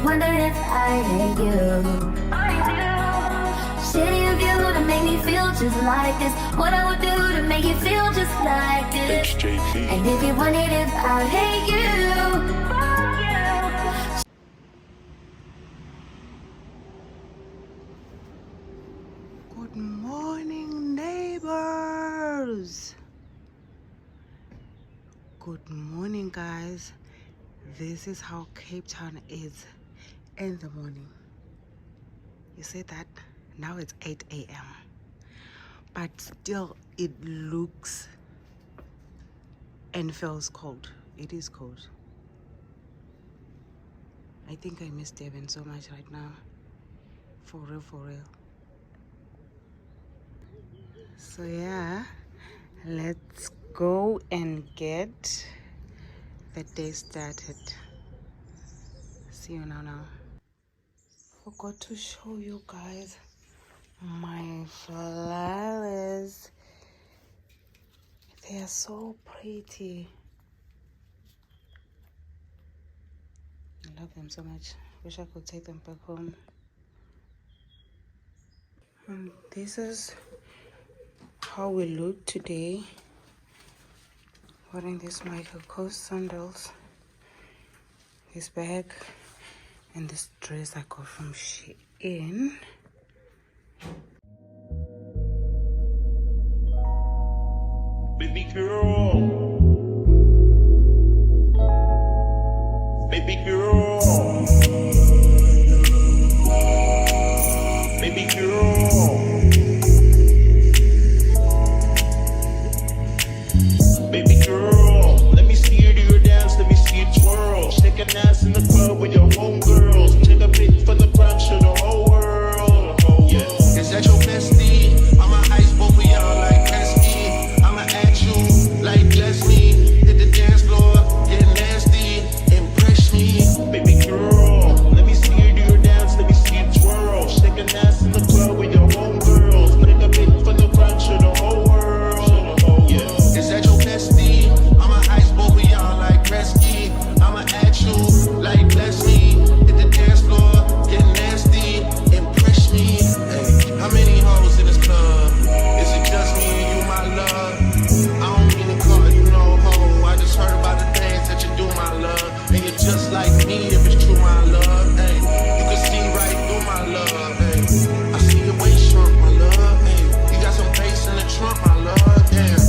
wondered if I hate you. Shitty of you to make me feel just like this. What I would do to make you feel just like this. HJP. And if you wondered if I hate you. Good morning, neighbors. Good morning, guys. This is how Cape Town is in the morning. You see that? Now it's 8 a.m. But still it looks and feels cold. It is cold. I think I miss Devin so much right now. For real, for real. So yeah, let's go and get the day started. See you now. Forgot to show you guys my flowers. They are so pretty. I love them so much. Wish I could take them back home. And this is how we look today. Wearing these Michael Kors sandals, this bag, and this dress I got from Shein. Baby girl. Baby girl. Baby girl. Baby girl, let me see you do your dance, let me see you twirl. Shake an ass in the club with your homegirls. Take a pic for the gram, show the whole world. Yeah. Is that your bestie? I'ma ice both of y'all like Pesky. I'ma at you like Leslie. Hit the dance floor, get nasty, impress me. Baby girl, let me see you do your dance, let me see you twirl. Shake an ass in the club with your homegirls. Take a pic for the gram, show the whole world. Yeah. Is that your bestie? I'ma ice both of y'all like Pesky. I'ma at you like Leslie. Hit the dance floor, get nasty, impress me. Hey, how many hoes in this club? Is it just me and you, my love? I don't mean to call you no hoe. I just heard about the things that you do, my love. And you're just like me if it's true, my love. Hey, you can see right through my love. Hey, I see your waist shrunk, my love. Hey, you got some bass in the trunk, my love. Damn.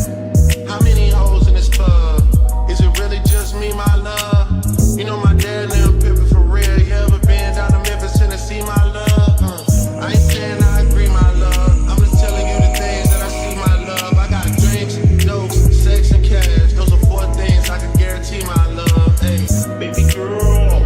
How many hoes in this club? Is it really just me, my love? You know my dad and them pimpin' for real. You ever been down to Memphis, Tennessee, my love? I ain't saying I agree, my love. I'm just telling you the things that I see, my love. I got drinks, jokes, sex, and cash. Those are 4 things I can guarantee, my love. Hey, baby girl,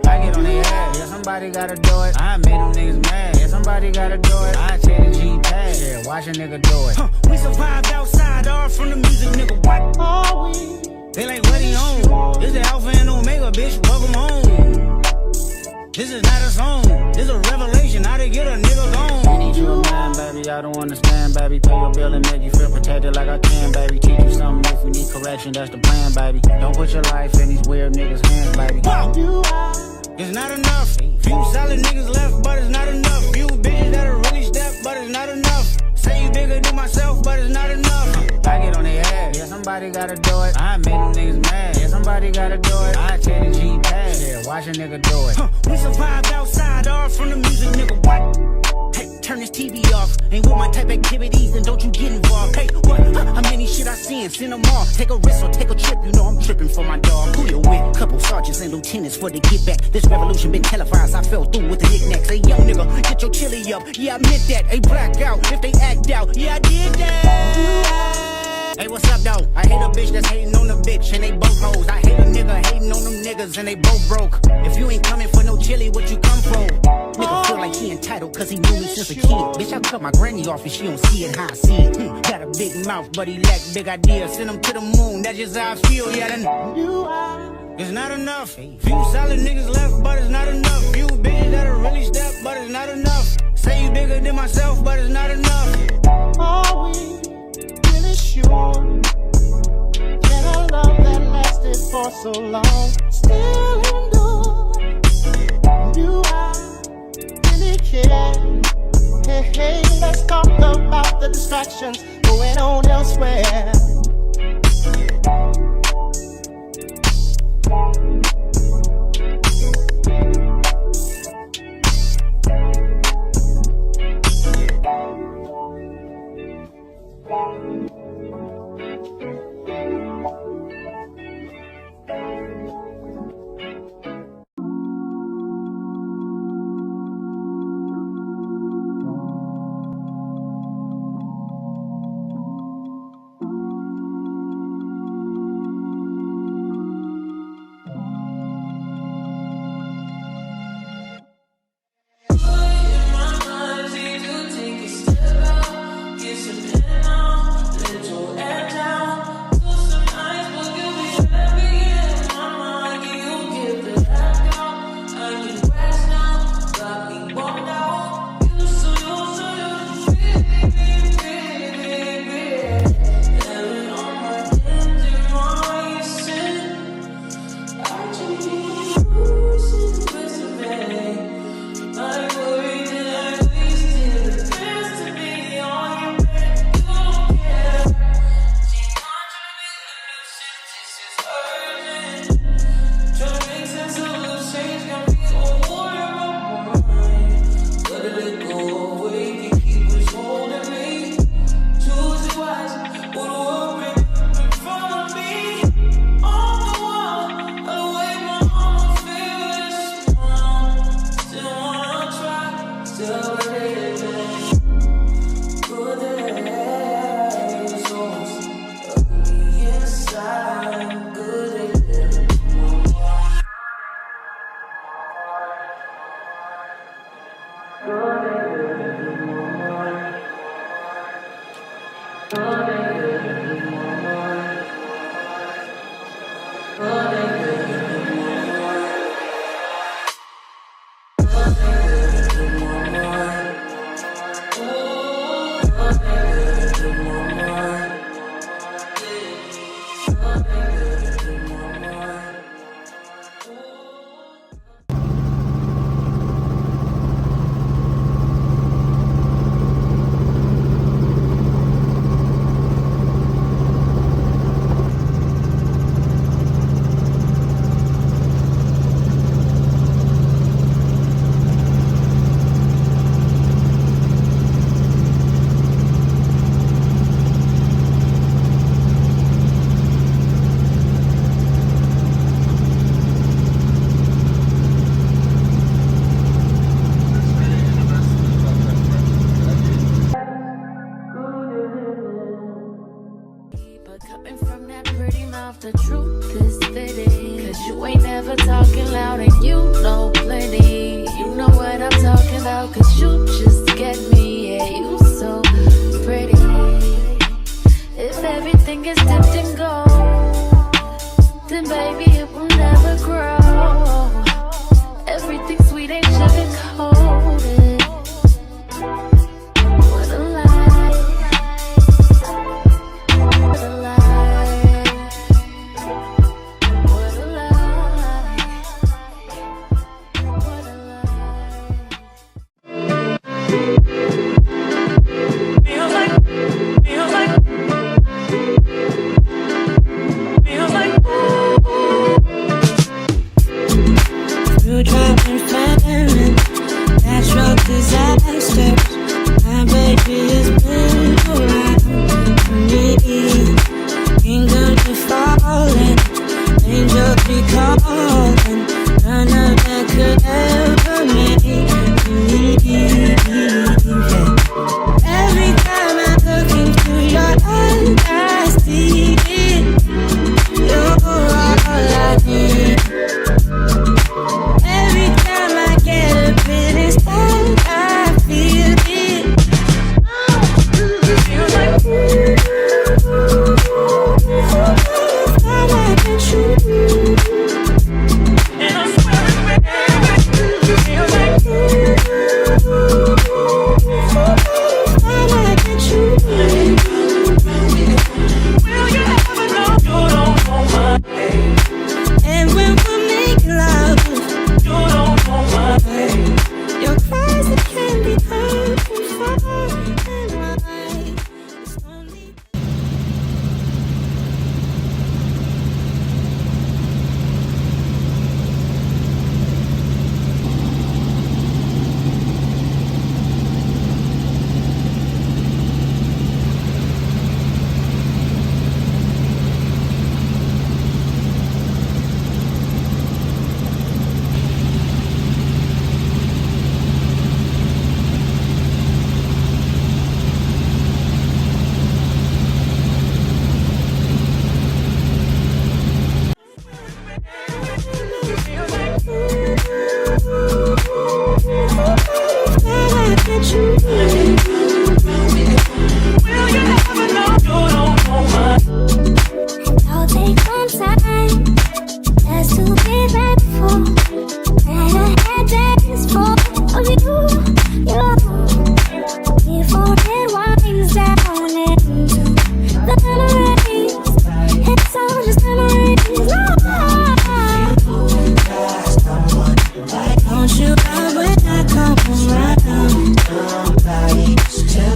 I get on their ass. Yeah, somebody gotta do it. I made them niggas mad. Yeah, somebody gotta do it. I take the G-Pad. Yeah, watch a nigga do it. We survived outside, all from the music, nigga. What are we? They like, what he on? This the Alpha and Omega, bitch. Welcome home. This is not a song. This is a revelation. How to get a nigga gone. I need you a man, baby. I don't understand, baby. Pay your bill and make you feel protected like I can, baby. Teach you something if you need correction. That's the plan, baby. Don't put your life in these weird niggas' hands, baby. Wow. It's not enough. Few solid niggas left, but it's not enough. Few bitches that'll really step, but it's not enough. Say you bigger than myself, but it's not enough. I get on their ass. Yeah, somebody gotta do it. I made them niggas mad. Yeah, somebody gotta do it. I take the G-Pad. Yeah, watch a nigga do it. We survived outside, all from the music, nigga. What? Hey, turn this TV off. Ain't with my type activities, and don't you get involved. Hey, what? How many shit I seen? Send them all. Take a risk or take a trip. You know I'm tripping for my dog. Who you with? Couple sergeants and lieutenants for the get back. This revolution been televised. I fell through with the knickknacks. Hey, young nigga, get your chili up. Yeah, I meant that. Hey, black out if they act out. Yeah, I did that. Hey, what's up, though? I hate a bitch that's hating on the bitch, and they both hoes. I hate a nigga hating on them niggas, and they both broke. If you ain't coming for no chili, what you come for? Nigga feel like he entitled, cause he knew me since a kid. Bitch, I cut my granny off and she don't see it how I see it. Got a big mouth, but he lack big ideas. Send him to the moon, that's just how I feel, yeah, then it's not enough. Few solid niggas left, but it's not enough. Few bitches that'll really step, but it's not enough. Say you bigger than myself, but it's not enough. Are we really sure? Can a love that lasted for so long still endure? Do I really care? Hey, hey, let's talk about the distractions going on elsewhere. out, cause you just get me, yeah, you so pretty. If everything is dipped in gold, then baby it will never grow. Everything sweet ain't sugar coated. What a lie. What a lie. What a lie. What a lie. Feels like through drought and famine, natural disasters, my baby is built around me. Kingdoms are falling, angels be calling, none of that could ever make me leave. Every time I look into your eyes, I see it. You're all I need. Every time I get a bit inside, I feel it. Feels like thought I met you, and I swear it feels like thought I met you. Will you ever know you don't know my name? And when we make love, you don't know my name. Your cries that can be heard from far and wide. It's only I'll take some time just to be thankful that I had days full of you. Before it winds down into the memories, it's all just memories. don't you love when I come around?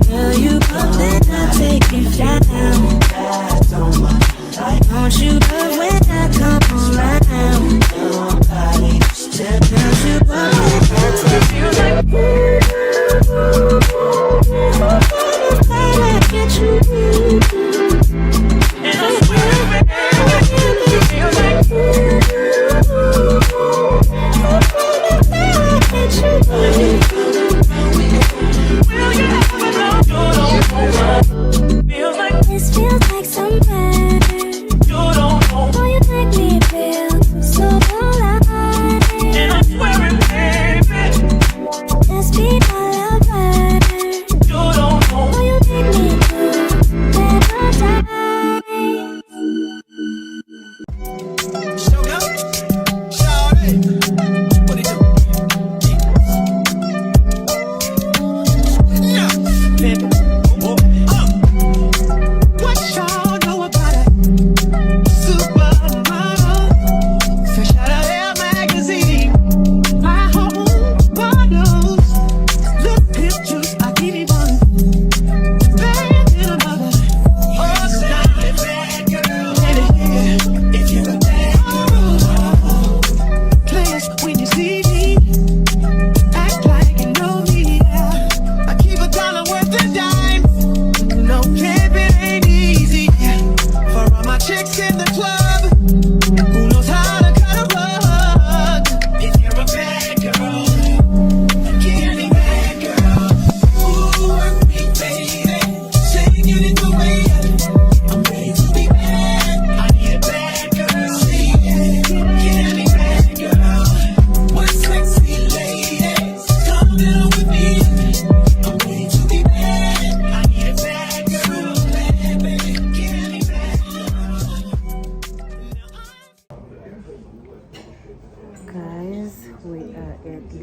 Tell you up then I take it down. Don't you love when I come around? Tell you up then I take it down. Thought I'd get you, and I swear it feels like will you ever know you don't know my feels like This feels like something. you don't know, Oh, you make me feel so alive. and I swear it, baby. Just be my lover. You don't know, Oh, you make me feel that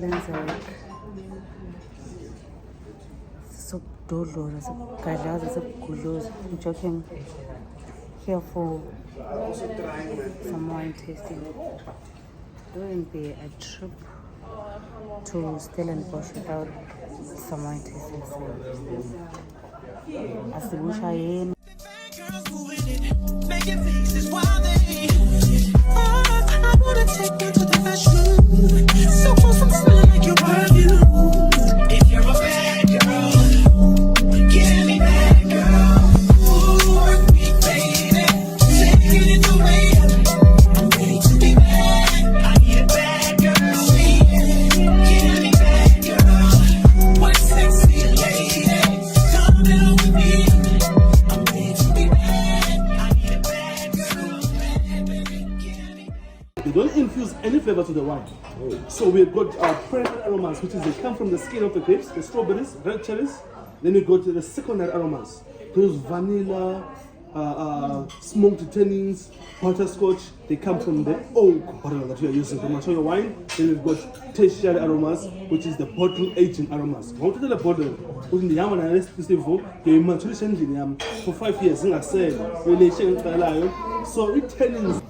lenza sokudodloza sokugadaza sokugudluza. I'm joking here for some wine tasting. It wouldn't be a trip to Stellenbosch without some wine tasting. As the bush I am. Making faces while they I wanna take you to the restroom. So close, I'm smelling like your perfume. If you're a bad girl, give me that girl. Ooh, work me, baby. Taking it away. I'm ready to be bad. I need a bad girl. Give me that girl. What sexy lady? Come down with me. I'm ready to be bad. I need a bad girl. Bad baby, give me that. They don't infuse any flavor to the wine. So we've got primary aromas, which is they come from the skin of the grapes, the strawberries, red cherries. Then we go to the secondary aromas. Those vanilla, smoked tannins, butterscotch. They come from the oak barrel that you are using to mature your wine. Then we've got tertiary aromas, which is the bottle aging aromas. Go to the bottle, put in the yam and I rest this for the maturation in yam for 5 years. I said, relation so it tannins.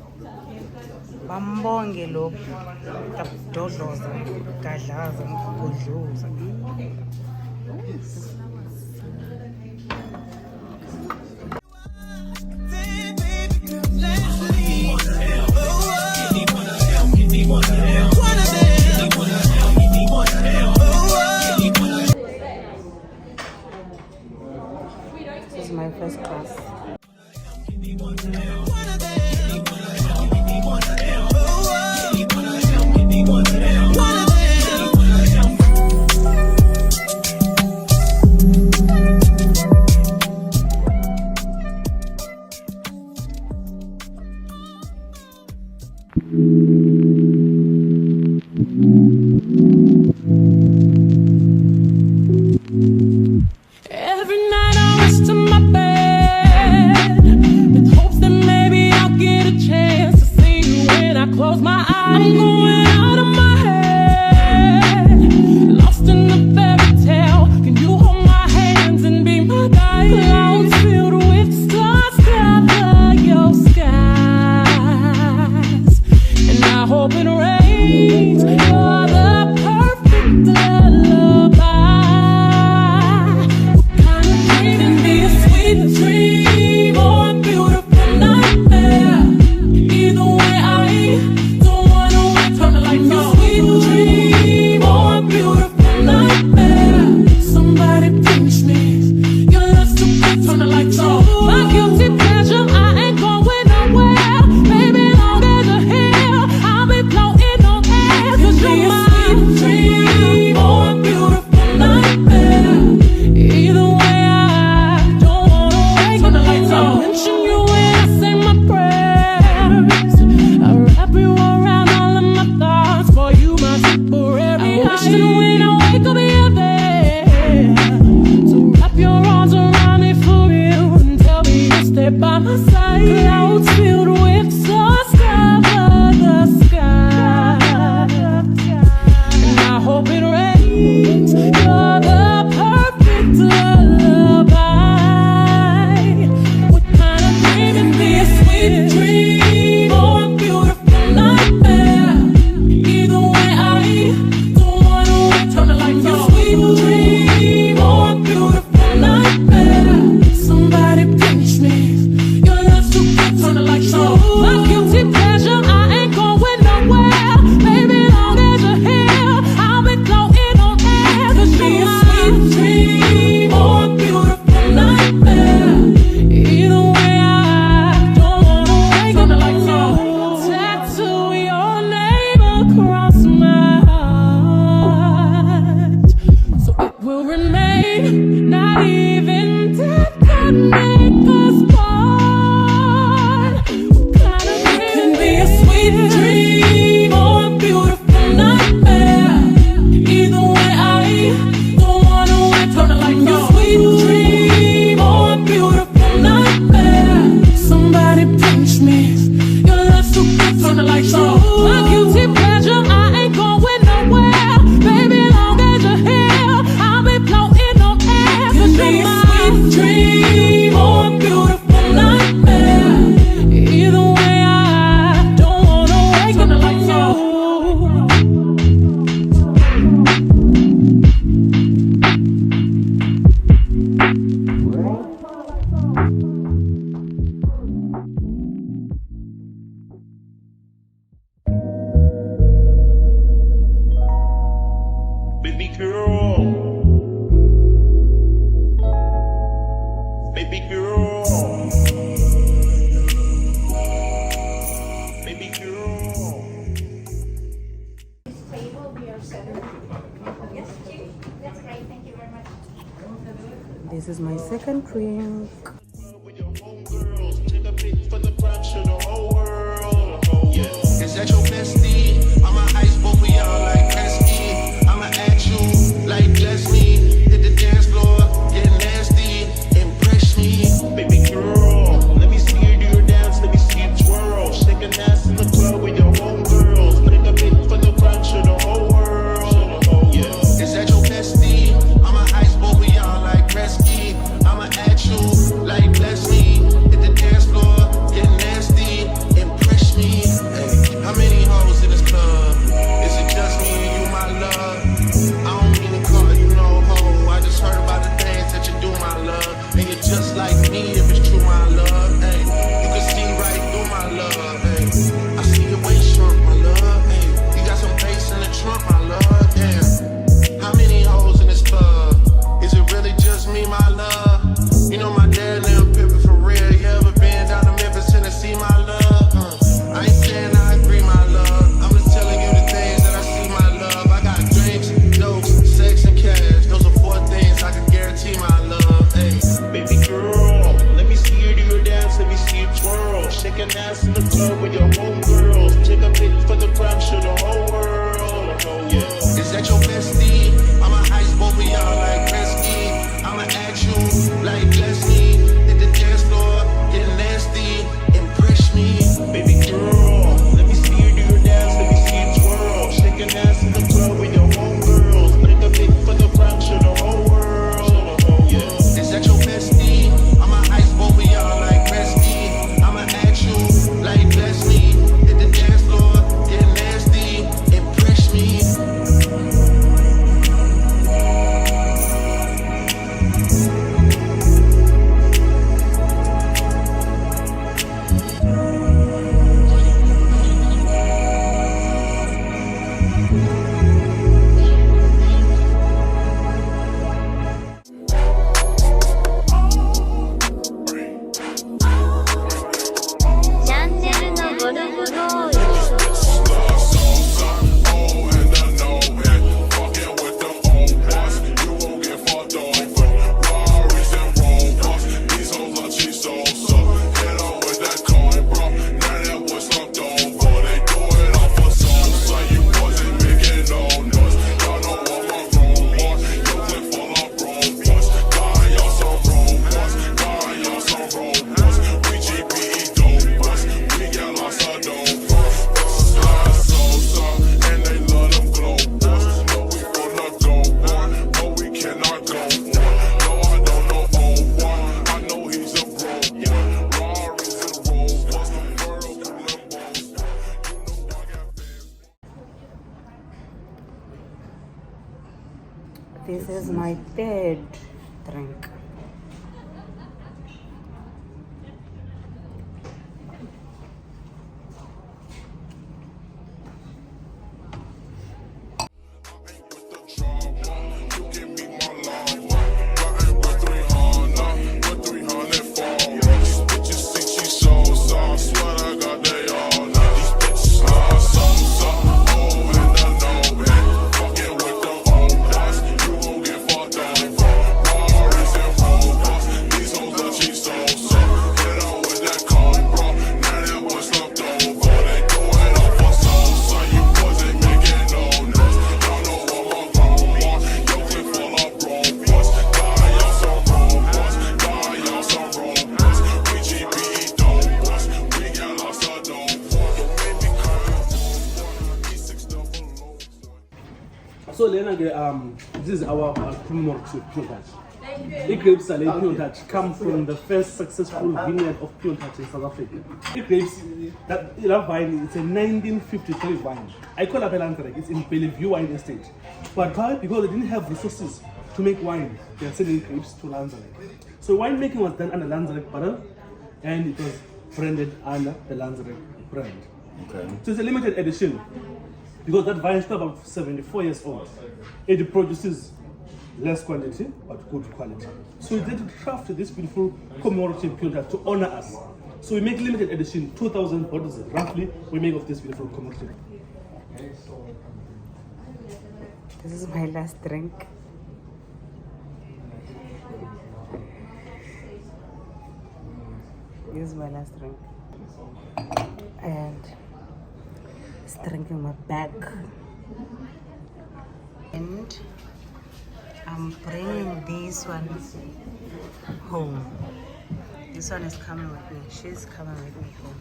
Bambonge lokhu ukudodloza ukudlaza ukugudluza. This is my first class. Every night I rush to my bed with hopes that maybe I'll get a chance to see you when I close my eyes. I'm going out of my head, lost in the fairy tale. Can you hold my hands and be my guide? Clouds filled with stars cover your skies, and I hope it rains. You're the This is my second drink. With your homegirls, take a pic for the gram, show the whole world. Yeah. Is that your bestie? I'ma ice both of y'all like Pesky. I'ma act you like Leslie. Hit the dance floor, get nasty, impress me, baby girl. Let me see you do your dance, let me see you twirl. Shake an ass in the club with your homegirls. Take a pic for the gram, show the whole world. Yeah. Is that your bestie? I'ma ice both of y'all like Pesky. I'ma act you like Leslie. Hit the dance floor, get nasty, impress me. Hey, how many hoes in this club? Is it just me and you, my love? I don't mean to call you no hoe. I just heard about the things that you do, my love. And you're just like me if it's true, my love. Hey, you can see right through my love. Hey, I see your waist shrunk, my love. Hey, you got some bass in the trunk, my love. Damn, how many hoes in this club? Is it really just me, my love? You know my dad now pimpin' for real. You ever been down to Memphis, Tennessee, my love? I ain't saying I agree, my love. I'm just telling you the things that I see, my love. I got drinks, jokes, sex, and cash. Those are 4 things I can guarantee, my love. Hey, baby girl, let me see you do your dance, let me see you twirl. Shake an ass in the club with your homegirls. Take a pic for the gram, show the whole world. Yeah. Is that your bestie? I'ma ice both of y'all like Pesky. I'ma act you like Leslie. Hit the dance floor, get nasty, impress me, baby girl. Let me see you do your dance, let me see you twirl. Shake an ass in the club with your homegirls. Take a pic for the gram, show the whole world. Yeah. Is that your bestie? I'ma ice both of y'all like Pesky. I'ma act you like Leslie. Hit the dance floor, get nasty, impress me. This is my third drink. So Lena, this is our commemorative Piontage. The grapes are like Piontage come from the first successful vineyard of Piontage in South Africa. The grapes, that vine, it's a 1953 vine. I call it Lanzarek, it's in Bellevue Wine Estate. But why? Because they didn't have resources to make wine. They are selling grapes to Lanzarek. So winemaking was done under Lanzarek barrel, and it was branded under the Lanzarek brand. Okay. So it's a limited edition. Because that vine is still about 74 years old. It produces less quantity, but good quality. So we did craft this beautiful commemorative Piontage to honor us. So we make limited edition, 2,000 bottles roughly, we make of this beautiful commemorative. This is my last drink. This is my last drink. And it's drinking my back. And I'm bringing this one home. This one is coming with me. She's coming with me home.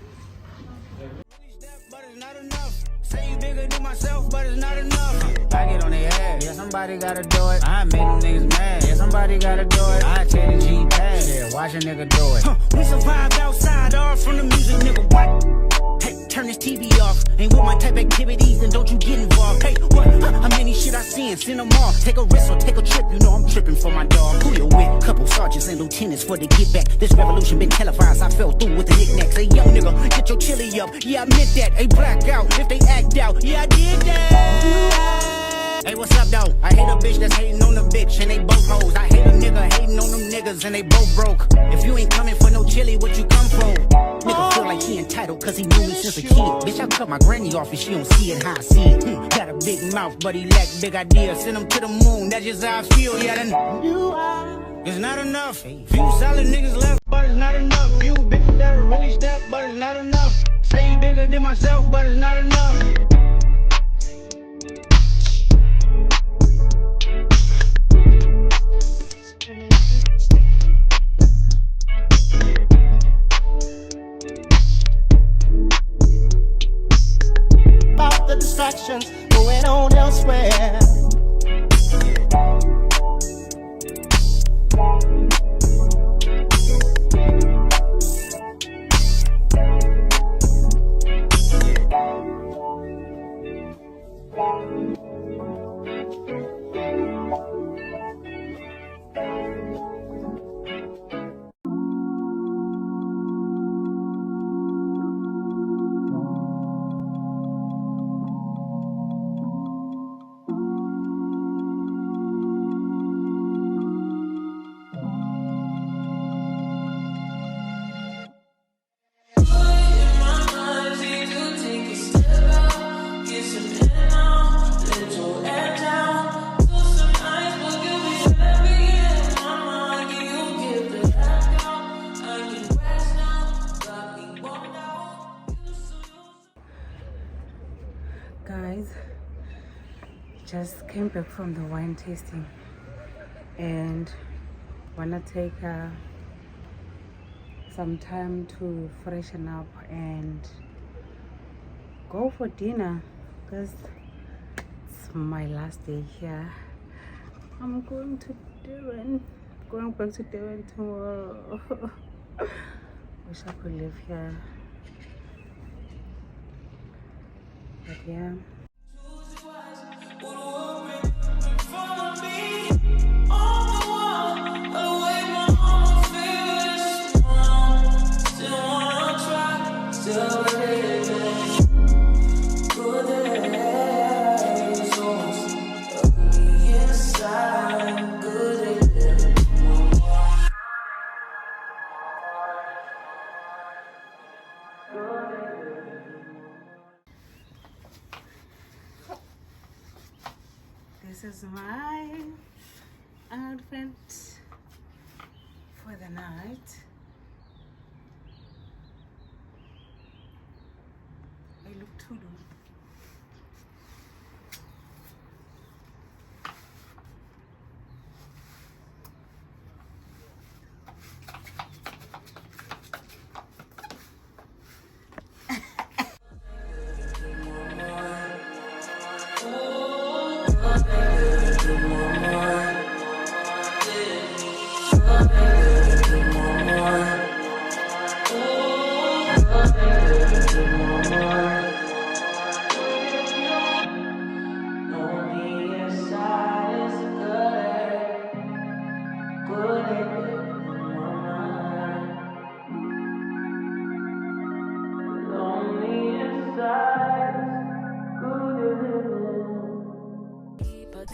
But it's not enough. Say you bigger than myself, but it's not enough. I get on their ass. Yeah, somebody gotta do it. I make them niggas mad. Yeah, somebody gotta do it. I take the G pass. Yeah, watch a nigga do it. We survived outside, all from the music, nigga. What? Hey, turn this TV off. Ain't with my type activities, and don't you get involved. Hey, what? How many shit I seen? Send them all. Take a risk or take a trip. You know I'm tripping for my dog. Who you with? Couple sergeants and lieutenants for the get back. This revolution been televised. I fell through with the knickknacks. Hey, young nigga, get your chili up. Yeah, I meant that. Hey, black out if they act out. Yeah, I did that. Hey, what's up, though? I hate a bitch that's hating on the bitch, and they both hoes. I hate a nigga hating on them niggas, and they both broke. If you ain't coming for no chili, what you come for? Nigga feel like he entitled, cause he knew me since a kid. Bitch, I cut my granny off and she don't see it how I see it. Got a big mouth, but he lack big ideas. Send him to the moon, that's just how I feel. Yeah, then it's not enough. Few solid niggas left, but it's not enough. Few bitches that are really step, but it's not enough. Say you bigger than myself, but it's not enough. About the distractions going on elsewhere. Guys, just came back from the wine tasting and wanna take some time to freshen up and go for dinner because it's my last day here. I'm going to Durban, going back to Durban tomorrow. Wish I could live here, but yeah. This is my outfit for the night. I look too low.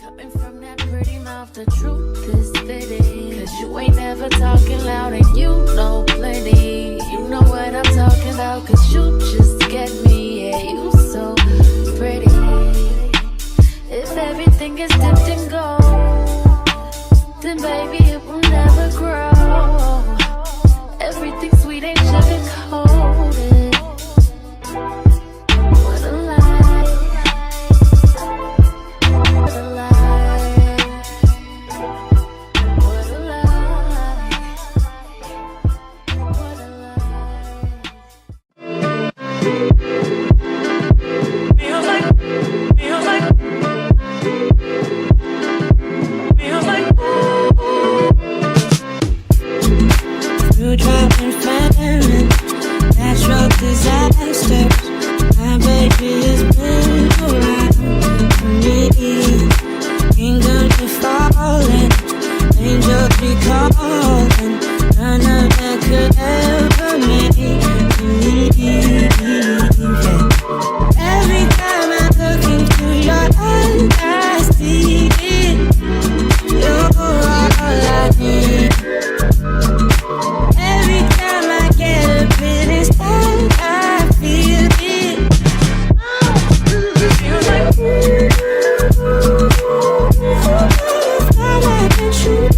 Coming from that pretty mouth, the truth is fitting. Cause you ain't never talking loud and you know plenty. You know what I'm talking about, cause you just get me. Yeah, you so pretty. If everything is dipped in gold, then baby it will never grow. Everything sweet ain't sugar-coated. What a lie. What a lie. What a lie. What a lie. Feels like through drought and famine, natural disasters, my baby has been around for me. Kingdoms are falling, angels be calling, none of that could ever make me leave. Every time I look into your eyes, I see it. You're all I need. Every time I get a bit inside, I feel it. Feels like I can shoot.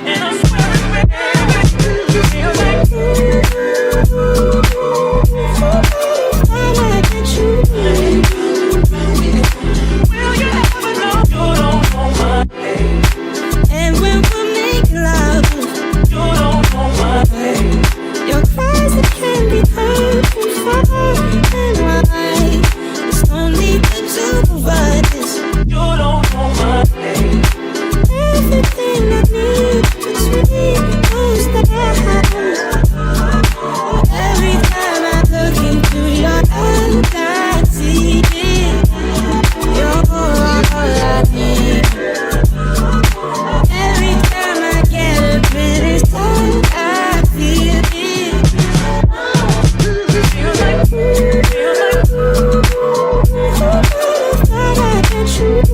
And I swear it feels like I can shoot. Will you ever know you don't know my name? And when we're making love, you don't know my name. Your cries that can be heard from far and wide. It's only the two of us. You don't know my name. Everything I need between those stars. Every time I look into your eyes, I see it. You're all I need. Every time I get a bit inside, I feel it. Feels like I can shoot.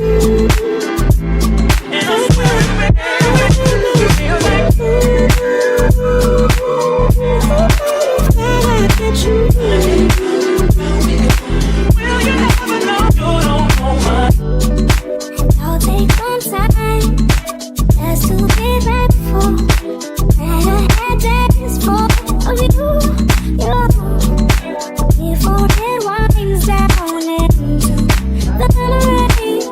And I swear it feels like I can shoot. Will you ever know you don't know my? I'll take some time just to be thankful that I had days full of you. Before it winds down into the memories,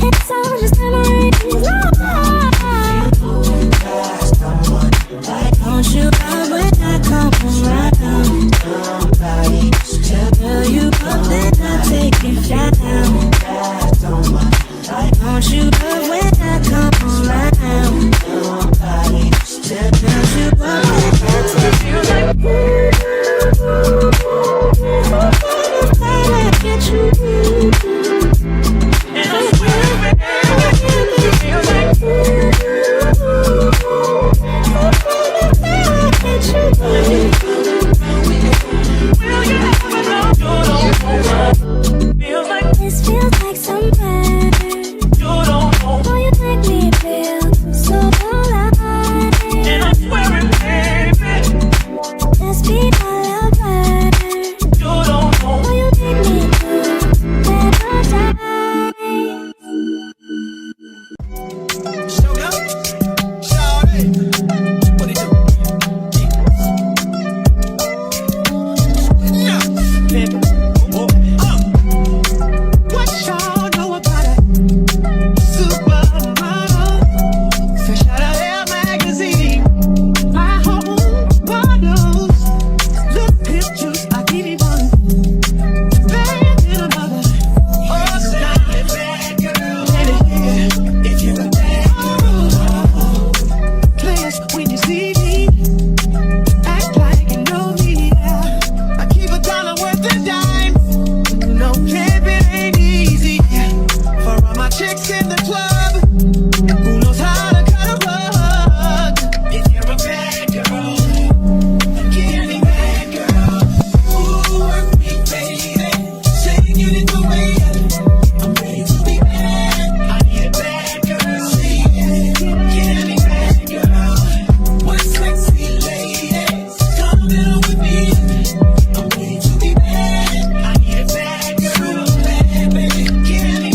it's all just memories. Don't you love when I come around? Tell you up, then I take it down. Don't you love when I come around? Tell you up, then I take it down. I get you. And I swear it feels like I get you. Will you ever know you don't know what feels like? This feels like something you don't know. Oh, you make me feel so alive. And I swear it, baby. Let's be my lover. You don't know. Oh, you make me feel paradise. Showed up, shawty. What it do? Yeah, baby. What y'all know about it? Supermodel, fresh out of Elle magazine. My whole models, look pictures like anyone. Bad in a mother. Oh, stop it, bad girl. If you're a bad girl, players when you see me, act like you know me. I keep a dollar worth a dime. No camping ain't easy. For all my chicks in the club, who knows how to cut a rug? If you're a bad girl, get me bad girl. Ooh, work me, baby. Say you need to wait. I'm ready to be bad. I need a bad girl. Get me bad girl. One sexy lady, come down with me. I'm ready to be bad. I need a bad girl. Bad baby, get me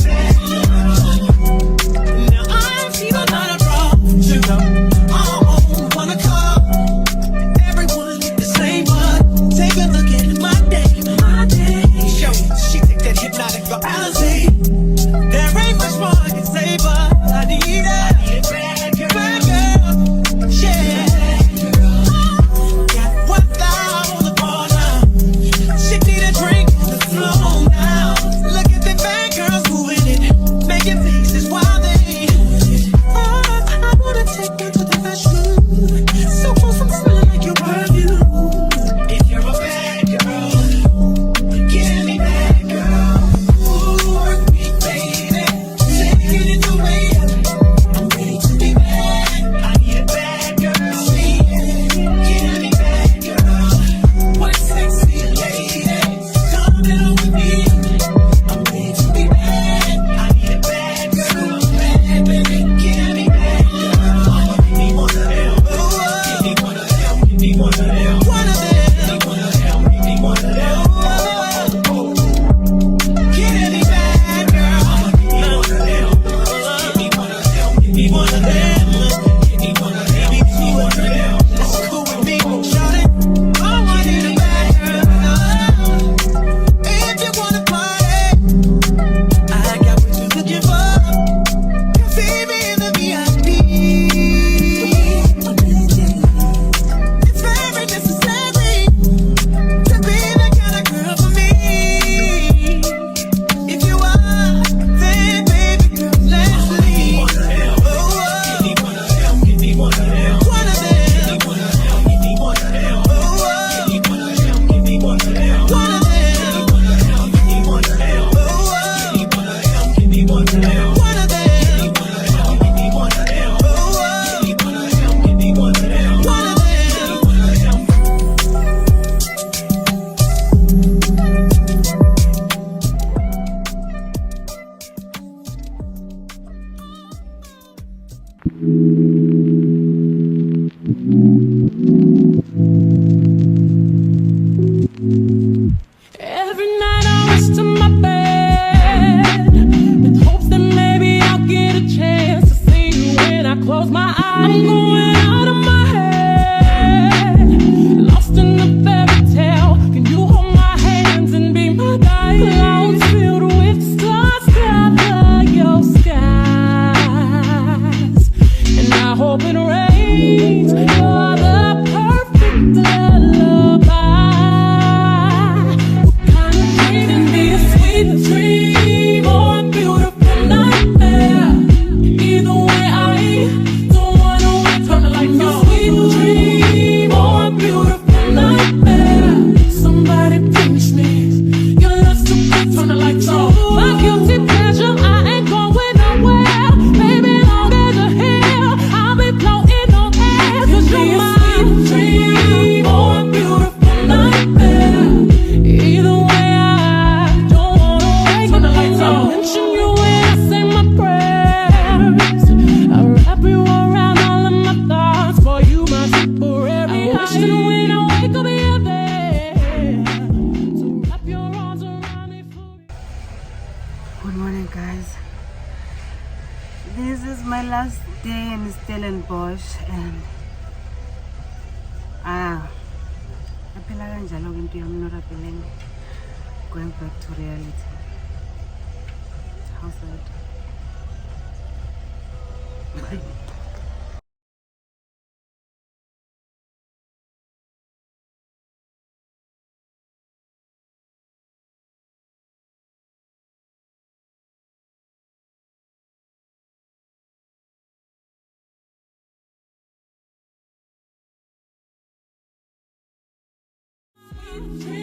Every night I rush to my bed with hopes that maybe I'll get a chance to see you when I close my eyes. I'm going out of my head, lost in the fairy tale. Can you hold my hands and be my guide? Clouds filled with stars cover your skies, and I hope it rains. You're the perfect lullaby. Sweet dream or a beautiful nightmare. Either way, I don't wanna wait. Turn the lights on. Sweet dream or a beautiful nightmare. Somebody pinch me. Your love's too good. Turn the lights on. My guilty pleasure, I ain't going nowhere. Baby, long as you're here, I'll be floating on air. 'Cause you're my sweet dream or a beautiful nightmare. Either way, mention you when I say my prayers. I wrap you around all of my thoughts. For you, my temporary. I wish that when I wake up, you're there. So wrap your arms around me for me. Good morning, guys. This is my last day in Stellenbosch, and naphela kanjalo ke into yami norapeleng, going back to reality. How sad. Bye. Dream